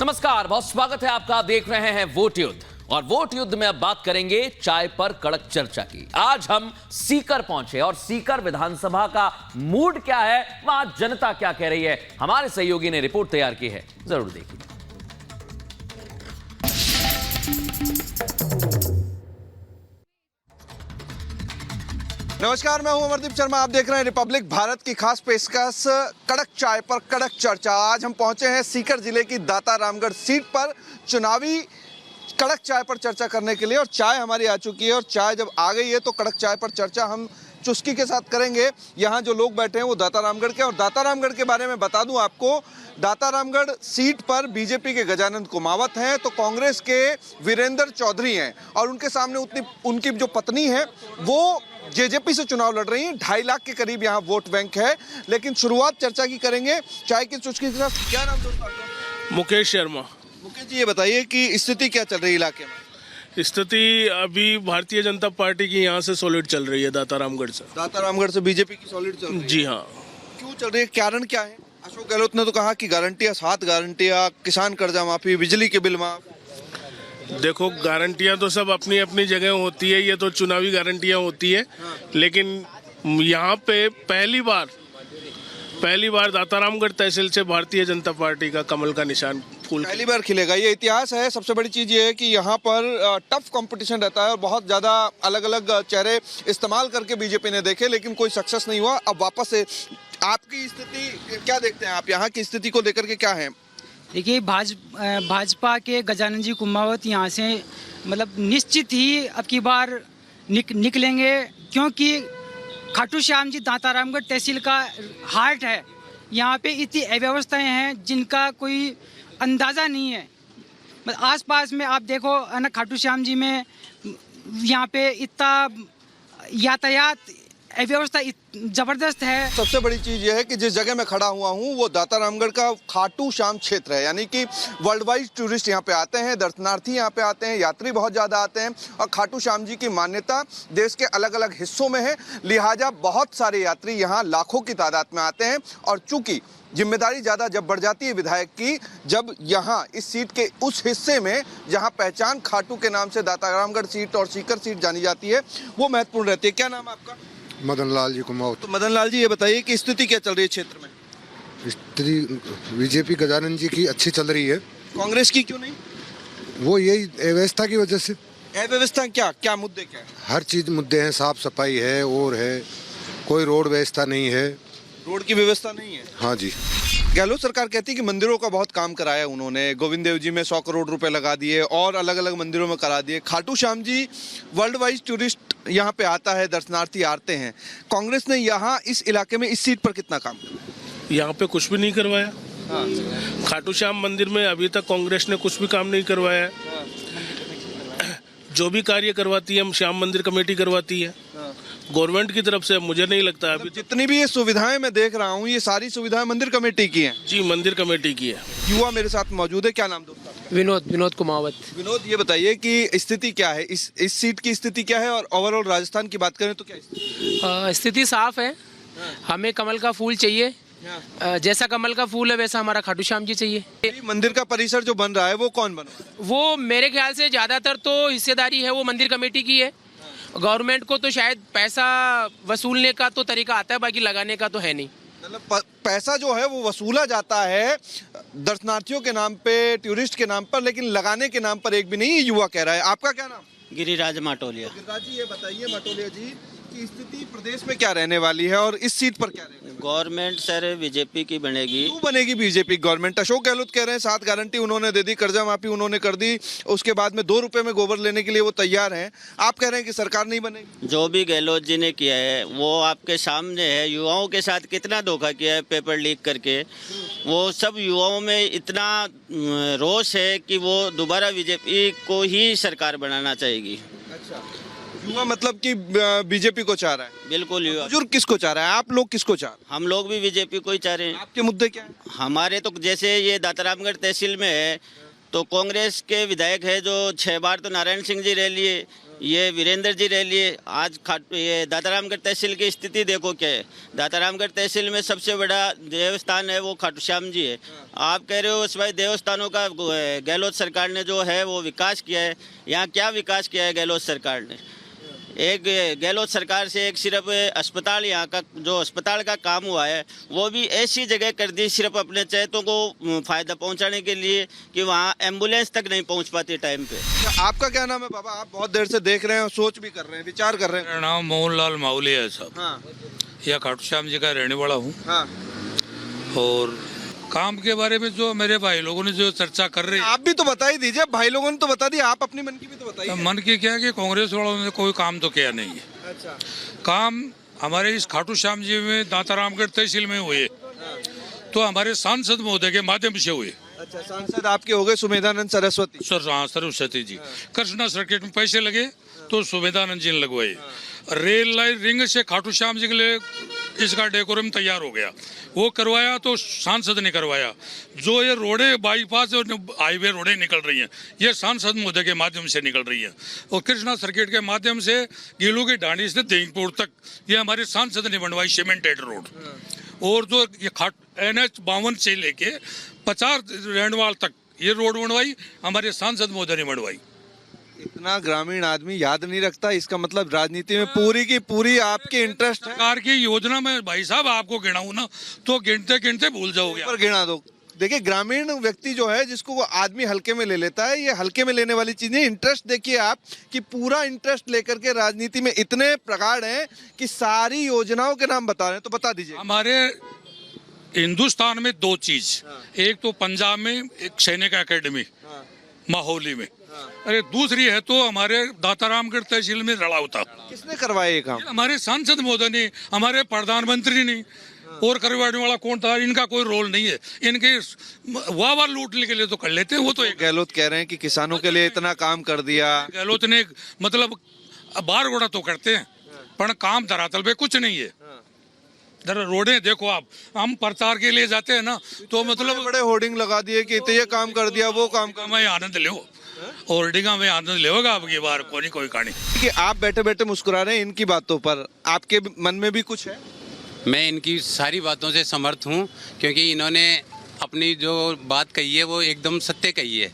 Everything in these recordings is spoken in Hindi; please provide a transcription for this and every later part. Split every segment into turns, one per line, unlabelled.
नमस्कार, बहुत स्वागत है आपका। आप देख रहे हैं वोट युद्ध, और वोट युद्ध में अब बात करेंगे चाय पर कड़क चर्चा की। आज हम सीकर पहुंचे और सीकर विधानसभा का मूड क्या है, वहां जनता क्या कह रही है, हमारे सहयोगी ने रिपोर्ट तैयार की है, जरूर देखिए।
नमस्कार, मैं हूं अमरदीप शर्मा। आप देख रहे हैं रिपब्लिक भारत की खास पेशकश कड़क चाय पर कड़क चर्चा। आज हम पहुंचे हैं सीकर जिले की दाता रामगढ़ सीट पर चुनावी कड़क चाय पर चर्चा करने के लिए, और चाय हमारी आ चुकी है। और चाय जब आ गई है तो कड़क चाय पर चर्चा हम चुस्की के साथ करेंगे। यहाँ जो लोग बैठे हैं वो दाता रामगढ़ के, और दाता रामगढ़ के बारे में बता दूं आपको, दाता रामगढ़ सीट पर बीजेपी के गजानंद कुमावत हैं, तो कांग्रेस के वीरेंद्र चौधरी हैं, और उनके सामने उनकी जो पत्नी है वो जेजेपी से चुनाव लड़ रही हैं। 2.5 लाख के करीब यहाँ वोट बैंक है। लेकिन शुरुआत चर्चा की करेंगे चाय की चुस्की के साथ। क्या नाम दोस्तों आपका?
मुकेश शर्मा।
मुकेश जी, ये बताइए कि स्थिति क्या चल रही है इलाके में?
स्थिति अभी भारतीय जनता पार्टी की यहाँ से सॉलिड चल रही है, दाता रामगढ़ से।
दाता रामगढ़ से बीजेपी की सॉलिड चल रही है?
जी हाँ।
क्यों चल रही है, कारण क्या है? अशोक गहलोत ने तो कहा कि गारंटियां 7 गारंटियां, किसान कर्जा माफी, बिजली के बिल माफ।
देखो, गारंटियां तो सब अपनी अपनी जगह होती है, ये तो चुनावी गारंटियां होती है। लेकिन यहाँ पे पहली बार दाता रामगढ़ तहसील से भारतीय जनता पार्टी का कमल का निशान फूल
पहली बार खिलेगा, ये इतिहास है। सबसे बड़ी चीज ये है कि यहाँ पर टफ कंपटीशन रहता है, और बहुत ज्यादा अलग अलग चेहरे इस्तेमाल करके बीजेपी ने देखे, लेकिन कोई सक्सेस नहीं हुआ। अब वापस से आपकी स्थिति क्या देखते हैं आप? यहाँ की स्थिति को लेकर के क्या है?
देखिए, भाजपा के गजानंद जी कुमावत यहाँ से मतलब निश्चित ही अब की बार निकलेंगे, क्योंकि खाटू श्याम जी दाता रामगढ़ तहसील का हार्ट है। यहाँ पे इतनी अव्यवस्थाएं हैं जिनका कोई अंदाज़ा नहीं है। आसपास में आप देखो ना, खाटू श्याम जी में यहाँ पे इतना यातायात अव्यवस्था जबरदस्त है।
सबसे बड़ी चीज यह है कि जिस जगह मैं खड़ा हुआ हूँ वो दाता रामगढ़ का खाटू श्याम क्षेत्र है, यानी कि वर्ल्ड वाइड टूरिस्ट यहाँ पे आते हैं, दर्शनार्थी यहाँ पे आते हैं, यात्री बहुत ज़्यादा आते हैं, और खाटू श्याम जी की मान्यता देश के अलग अलग हिस्सों में है। लिहाजा बहुत सारे यात्री यहाँ लाखों की तादाद में आते हैं। और चूंकि जिम्मेदारी ज़्यादा जब बढ़ जाती है विधायक की, जब यहाँ इस सीट के उस हिस्से में जहाँ पहचान खाटू के नाम से दाता रामगढ़ सीट और सीकर सीट जानी जाती है, वो महत्वपूर्ण रहती है। क्या नाम है आपका?
मदन लाल जी कुमावत।
तो मदन लाल जी, ये बताइए कि स्थिति क्या चल रही है क्षेत्र में?
स्थिति बीजेपी गजानंद जी की अच्छी चल रही है।
कांग्रेस की क्यों नहीं?
वो यही व्यवस्था की वजह से।
अव्यवस्था क्या मुद्दे क्या है?
हर चीज मुद्दे हैं, साफ सफाई है और है, कोई रोड व्यवस्था नहीं है।
रोड की व्यवस्था नहीं है?
हाँ जी।
गहलोत सरकार कहती है कि मंदिरों का बहुत काम कराया उन्होंने, गोविंद देव जी में 100 करोड़ रुपए लगा दिए और अलग अलग मंदिरों में करा दिए। Khatu Shyam ji world wide tourist यहाँ पे आता है, दर्शनार्थी आते हैं। कांग्रेस ने यहाँ इस इलाके में इस सीट पर कितना काम किया?
यहाँ पे कुछ भी नहीं करवाया। खाटू श्याम मंदिर में अभी तक कांग्रेस ने कुछ भी काम नहीं करवाया है। जो भी कार्य करवाती है हम श्याम मंदिर कमेटी करवाती है गवर्नमेंट की तरफ से। मुझे नहीं लगता अभी
जितनी भी ये सुविधाएं मैं देख रहा हूँ, ये सारी सुविधाएं मंदिर कमेटी की हैं।
जी, मंदिर कमेटी की है।
युवा मेरे साथ मौजूद है। क्या नाम दोस्त आपका?
विनोद कुमावत।
विनोद, ये बताइए कि स्थिति क्या है, इस सीट की स्थिति क्या है, और ओवरऑल राजस्थान की बात करें तो क्या
स्थिति साफ है। हमें कमल का फूल चाहिए, जैसा कमल का फूल है वैसा हमारा खाटू श्याम जी चाहिए।
मंदिर का परिसर जो बन रहा है वो कौन बन रहा है?
वो मेरे ख्याल से ज्यादातर तो हिस्सेदारी है वो मंदिर कमेटी की है। गवर्नमेंट को तो शायद पैसा वसूलने का तो तरीका आता है, बाकी लगाने का तो है नहीं।
मतलब पैसा जो है वो वसूला जाता है दर्शनार्थियों के नाम पे, टूरिस्ट के नाम पर, लेकिन लगाने के नाम पर एक भी नहीं। युवा कह रहा है। आपका क्या नाम?
गिरिराज माटोलिया।
गिरिराज जी, ये बताइए माटोलिया जी की स्थिति प्रदेश में क्या रहने वाली है और इस सीट पर क्या रहेगा?
गवर्नमेंट सर बीजेपी की बनेगी।
क्यों बनेगी बीजेपी गवर्नमेंट? अशोक गहलोत कह रहे हैं 7 गारंटी उन्होंने दे दी, कर्जा माफी उन्होंने कर दी, उसके बाद में 2 रुपए में गोबर लेने के लिए वो तैयार हैं। आप कह रहे हैं कि सरकार नहीं बनेगी।
जो भी गहलोत जी ने किया है वो आपके सामने है। युवाओं के साथ कितना धोखा किया है पेपर लीक करके। वो सब युवाओं में इतना रोष है कि वो दोबारा बीजेपी को ही सरकार बनाना चाहेगी।
अच्छा, युवा मतलब कि बीजेपी को चाह रहा है?
बिल्कुल युवा।
बुजुर्ग किसको चाह रहा है? आप लोग किसको चाह रहे हैं?
हम लोग भी बीजेपी को ही चाह रहे हैं।
आपके मुद्दे क्या है?
हमारे तो जैसे ये दाता रामगढ़ तहसील में है तो कांग्रेस के विधायक है जो 6 बार तो नारायण सिंह जी रह लिए, ये वीरेंद्र जी रह लिए। आज ये दातारामगढ़ तहसील की स्थिति देखो क्या है। दातारामगढ़ तहसील में सबसे बड़ा देवस्थान है वो खाटू श्याम जी है। आप कह रहे हो उस भाई देवस्थानों का गहलोत सरकार ने जो है वो विकास किया है। यहाँ क्या विकास किया है गहलोत सरकार ने? एक गहलोत सरकार से एक सिर्फ अस्पताल, यहाँ का जो अस्पताल का काम हुआ है वो भी ऐसी जगह कर दी सिर्फ अपने चहेतों को फ़ायदा पहुंचाने के लिए कि वहाँ एम्बुलेंस तक नहीं पहुंच पाती टाइम पे।
आपका क्या नाम है बाबा? आप बहुत देर से देख रहे हैं और सोच भी कर रहे हैं, विचार कर रहे हैं।
मेरा नाम मोहनलाल मावली है साहब।
हाँ
यह खाटू श्याम जी का रहने वाला हूँ।
हाँ।
और काम के बारे में जो मेरे भाई लोगों ने जो चर्चा कर रही है,
आप भी तो बता ही दीजिए। भाई लोगों ने तो बता दिया, आप अपनी मन की भी तो बताइए।
मन की क्या है कि कांग्रेस वालों ने कोई काम तो किया नहीं है।
अच्छा।
काम हमारे इस खाटू श्याम जी में दातारामगढ़ तहसील में हुए तो हमारे सांसद महोदय के माध्यम से हुए।
अच्छा, सांसद आपके हो गए सुमेधानंद सरस्वती।
सरस्वती जी। कृष्णा सर्किट में पैसे लगे तो सुमेधानंद जी ने लगवाए। रेल लाइन रिंग से खाटू श्याम जी के लिए इसका डेकोरम तैयार हो गया, वो करवाया तो सांसद ने करवाया। जो ये रोडे बाईपास और हाईवे रोडे निकल रही हैं ये सांसद महोदय के माध्यम से निकल रही हैं। और कृष्णा सर्किट के माध्यम से गीलू की ढांडी से देंगपुर तक ये हमारे सांसद ने बनवाई सीमेंटेड रोड। और जो ये NH 52 से लेके 50 रेंडवाल तक ये रोड बनवाई हमारे सांसद महोदय ने बनवाई।
इतना ग्रामीण आदमी याद नहीं रखता, इसका मतलब राजनीति में पूरी की पूरी आपके इंटरेस्ट है।
सरकार की योजना में भाई साहब आपको गिनाऊं ना तो गिनते गिनते भूल जाओगे।
पर गिना दो। देखिए, ग्रामीण व्यक्ति जो है जिसको वो आदमी हल्के में ले लेता है, ये हल्के में लेने वाली चीज नहीं। इंटरेस्ट देखिए आप कि पूरा इंटरेस्ट लेकर के राजनीति में इतने प्रकार हैं कि सारी योजनाओं के नाम बता रहे हैं, तो बता दीजिए।
हमारे हिंदुस्तान में दो चीज, एक तो पंजाब में एक सैनिक अकेडमी माहौली में, अरे दूसरी है तो हमारे दातारामगढ़ तहसील में रड़ावता।
किसने करवाया ये काम?
हमारे सांसद महोदय ने, हमारे प्रधानमंत्री ने। और करवाने वाला कौन था? इनका कोई रोल नहीं है। इनके वाह लूटने के लिए तो कर लेते हैं वो तो।
गहलोत कह रहे हैं कि किसानों के लिए इतना काम कर दिया।
गहलोत ने मतलब बार गोड़ा तो करते हैं पर काम धरातल पे कुछ नहीं है। जरा रोडें देखो आप, हम प्रचार के लिए जाते हैं ना तो मतलब
बड़े होर्डिंग लगा दिए कि ये काम कर दिया वो काम कर।
मैं आनंद लो होर्डिंगा में आनंद लेगा आपकी बार कोई कहानी
कि आप बैठे बैठे मुस्कुरा रहे हैं इनकी बातों पर, आपके मन में भी कुछ है?
मैं इनकी सारी बातों से समर्थ हूँ क्योंकि इन्होंने अपनी जो बात कही है वो एकदम सत्य कही है।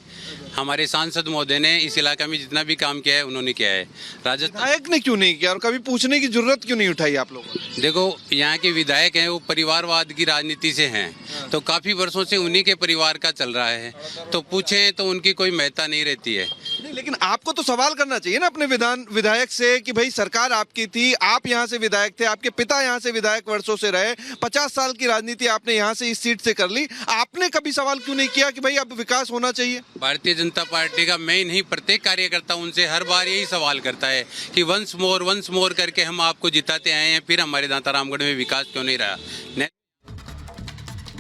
हमारे सांसद महोदय ने इस इलाके में जितना भी काम किया है उन्होंने किया है। राजस्थान
विधायक ने क्यों नहीं किया और कभी पूछने की जरूरत क्यों नहीं उठाई आप लोगों ने?
देखो, यहाँ के विधायक हैं वो परिवारवाद की राजनीति से हैं, तो काफी वर्षों से उन्हीं के परिवार का चल रहा है, तो पूछें तो उनकी कोई महत्ता नहीं रहती है।
नहीं, लेकिन आपको तो सवाल करना चाहिए ना अपने विधायक से कि भाई सरकार आपकी थी, आप यहाँ से विधायक थे, आपके पिता यहाँ से विधायक वर्षों से रहे, 50 साल की राजनीति आपने यहाँ से इस सीट से कर ली, आपने कभी सवाल क्यों नहीं किया कि भाई अब विकास होना चाहिए?
भारतीय जनता पार्टी का मैं नहीं, प्रत्येक कार्यकर्ता उनसे हर बार यही सवाल करता है कि वंस मोर करके हम आपको जिताते आए हैं, फिर हमारे दातारामगढ़ में विकास क्यों नहीं रहा।